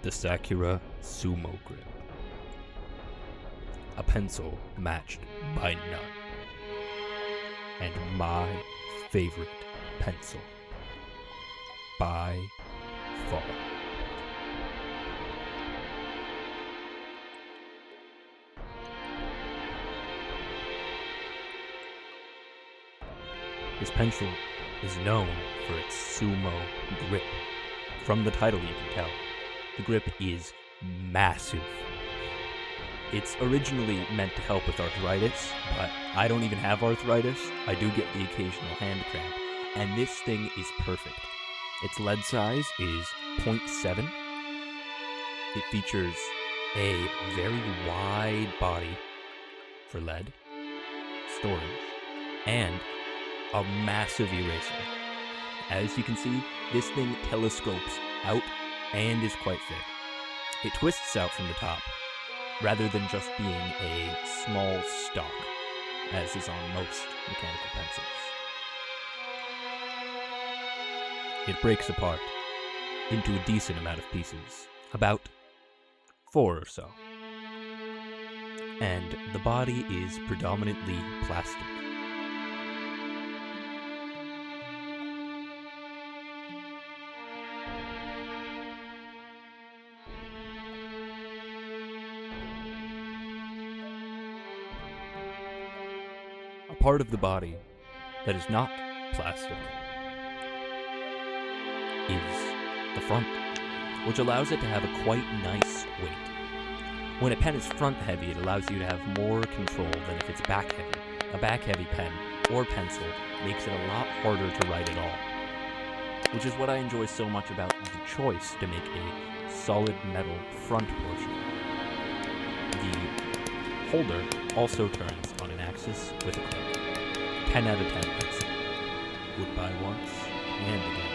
the Sakura Sumo Grip. A pencil matched by none. And my favorite pencil. By far. This pencil is known for its sumo grip. From the title you can tell, the grip is massive. It's originally meant to help with arthritis, but I don't even have arthritis. I do get the occasional hand cramp, and this thing is perfect. Its lead size is 0.7. It features a very wide body for lead storage and a massive eraser. As you can see, this thing telescopes out and is quite thick. It twists out from the top, rather than just being a small stock, as is on most mechanical pencils. It breaks apart into a decent amount of pieces, about 4 or so. And the body is predominantly plastic. A part of the body that is not plastic is the front, which allows it to have a quite nice weight. When a pen is front heavy, it allows you to have more control than if it's back heavy. A back heavy pen or pencil makes it a lot harder to write at all, which is what I enjoy so much about the choice to make a solid metal front portion. The holder also turns on an axis with a click. 10 out of 10 pencil. Would buy once and again.